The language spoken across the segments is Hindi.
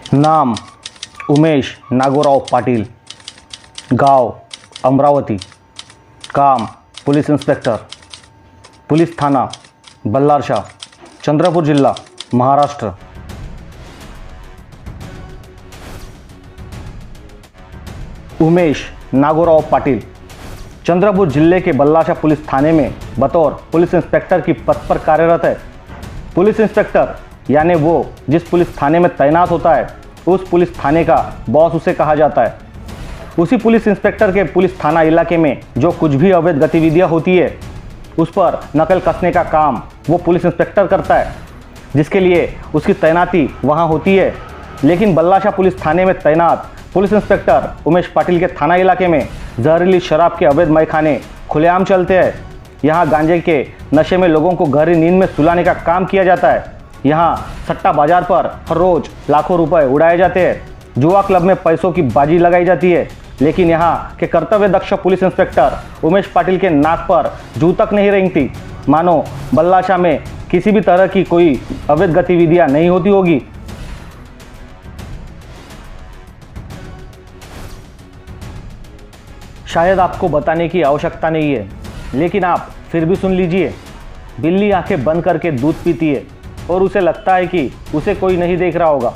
नाम उमेश नागोराव पाटील, गाव अमरावती, काम पुलिस इंस्पेक्टर, पुलिस थाना बल्लारशाह, चंद्रपूर जिल्हा, महाराष्ट्र। उमेश नागोराव पाटील चंद्रपूर जिले के बल्लारशाह पुलिस थाने में बतौर पुलिस इंस्पेक्टर की पद पर कार्यरत है। पुलिस इंस्पेक्टर यानी वो जिस पुलिस थाने में तैनात होता है, उस पुलिस थाने का बॉस उसे कहा जाता है। उसी पुलिस इंस्पेक्टर के पुलिस थाना इलाके में जो कुछ भी अवैध गतिविधियां होती है, उस पर नकल कसने का काम वो पुलिस इंस्पेक्टर करता है, जिसके लिए उसकी तैनाती वहां होती है। लेकिन बल्लारशाह पुलिस थाने में तैनात पुलिस इंस्पेक्टर उमेश पाटिल के थाना इलाके में जहरीली शराब के अवैध मैखाने खुलेआम चलते हैं। यहाँ गांजे के नशे में लोगों को गहरी नींद में सुलाने का काम किया जाता है। यहाँ सट्टा बाजार पर हर रोज लाखों रुपए उड़ाए जाते हैं। जुआ क्लब में पैसों की बाजी लगाई जाती है। लेकिन यहाँ के कर्तव्य दक्ष पुलिस इंस्पेक्टर उमेश पाटिल के नाक पर जू तक नहीं रेंगती, मानो बल्लारशाह में किसी भी तरह की कोई अवैध गतिविधियां नहीं होती होगी। शायद आपको बताने की आवश्यकता नहीं है, लेकिन आप फिर भी सुन लीजिए। बिल्ली आंखें बंद करके दूध पीती है और उसे लगता है कि उसे कोई नहीं देख रहा होगा,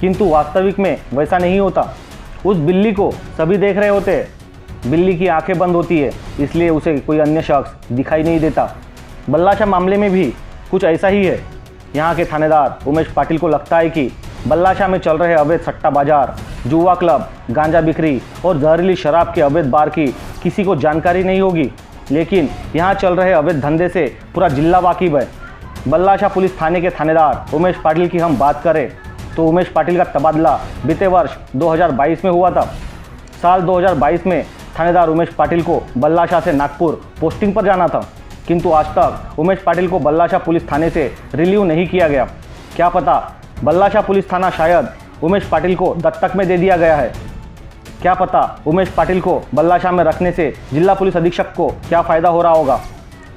किंतु वास्तविक में वैसा नहीं होता। उस बिल्ली को सभी देख रहे होते हैं। बिल्ली की आंखें बंद होती है, इसलिए उसे कोई अन्य शख्स दिखाई नहीं देता। बल्लारशाह मामले में भी कुछ ऐसा ही है। यहाँ के थानेदार उमेश पाटिल को लगता है कि बल्लारशाह में चल रहे अवैध सट्टा बाजार, जुआ क्लब, गांजा बिक्री और जहरीली शराब के अवैध बार की किसी को जानकारी नहीं होगी। लेकिन यहाँ चल रहे अवैध धंधे से पूरा जिला वाकिफ है। बल्लारशाह पुलिस थाने के थानेदार उमेश पाटिल की हम बात करें तो उमेश पाटिल का तबादला बीते वर्ष 2022 में हुआ था। साल 2022 में थानेदार उमेश पाटिल को बल्लारशाह से नागपुर पोस्टिंग पर जाना था, किंतु आज तक उमेश पाटिल को बल्लारशाह पुलिस थाने से रिलीव नहीं किया गया। क्या पता बल्लारशाह पुलिस थाना शायद उमेश पाटिल को दत्तक में दे दिया गया है। क्या पता उमेश पाटिल को बल्लारशाह में रखने से जिला पुलिस अधीक्षक को क्या फ़ायदा हो रहा होगा।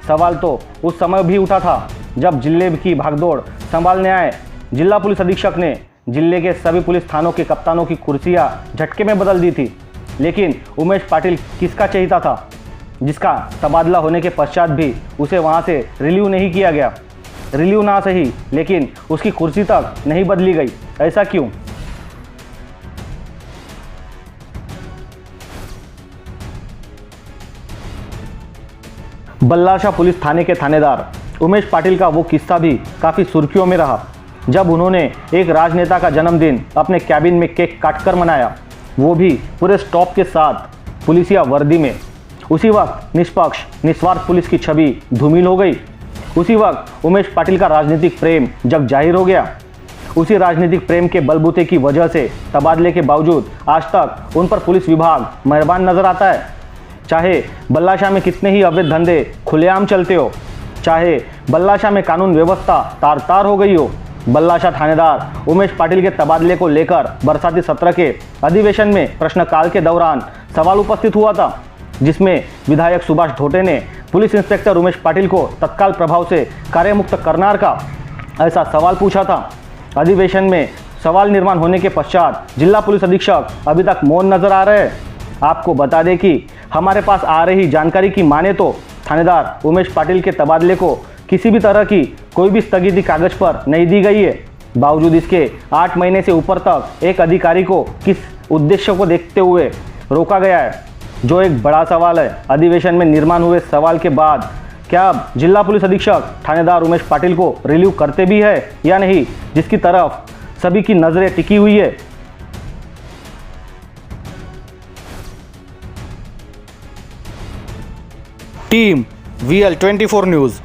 सवाल तो उस समय भी उठा था जब जिले की भागदौड़ संभालने आए जिला पुलिस अधीक्षक ने जिले के सभी पुलिस थानों के कप्तानों की कुर्सियां झटके में बदल दी थी। लेकिन उमेश पाटिल किसका चहेता था, जिसका तबादला होने के पश्चात भी उसे वहां से रिलीव नहीं किया गया। रिलीव ना सही, लेकिन उसकी कुर्सी तक नहीं बदली गई। ऐसा क्यों? बल्लारशाह पुलिस थाने के थानेदार उमेश पाटिल का वो किस्सा भी काफ़ी सुर्खियों में रहा, जब उन्होंने एक राजनेता का जन्मदिन अपने कैबिन में केक काटकर मनाया, वो भी पूरे स्टॉप के साथ पुलिसिया वर्दी में। उसी वक्त निष्पक्ष निस्वार्थ पुलिस की छवि धूमिल हो गई। उसी वक्त उमेश पाटिल का राजनीतिक प्रेम जग जाहिर हो गया। उसी राजनीतिक प्रेम के बलबूते की वजह से तबादले के बावजूद आज तक उन पर पुलिस विभाग मेहरबान नजर आता है। चाहे बल्लारशाह में कितने ही अवैध धंधे खुलेआम चलते हो, चाहे बल्लारशाह में कानून व्यवस्था तार तार हो गई हो, बल्लारशाह थानेदार उमेश पाटिल के तबादले को लेकर बरसाती सत्र के अधिवेशन में प्रश्नकाल के दौरान सवाल उपस्थित हुआ था, जिसमें विधायक सुभाष धोटे ने पुलिस इंस्पेक्टर उमेश पाटिल को तत्काल प्रभाव से कार्यमुक्त करना का ऐसा सवाल पूछा था। अधिवेशन में सवाल निर्माण होने के पश्चात जिला पुलिस अधीक्षक अभी तक मौन नजर आ रहे हैं। आपको बता दें कि हमारे पास आ रही जानकारी की माने तो थानेदार उमेश पाटिल के तबादले को किसी भी तरह की कोई भी स्थगिति कागज पर नहीं दी गई है। बावजूद इसके 8 महीने से ऊपर तक एक अधिकारी को किस उद्देश्य को देखते हुए रोका गया है, जो एक बड़ा सवाल है। अधिवेशन में निर्माण हुए सवाल के बाद क्या अब जिला पुलिस अधीक्षक थानेदार उमेश पाटिल को रिलीव करते भी है या नहीं, जिसकी तरफ सभी की नजरें टिकी हुई है। Team VL24 news.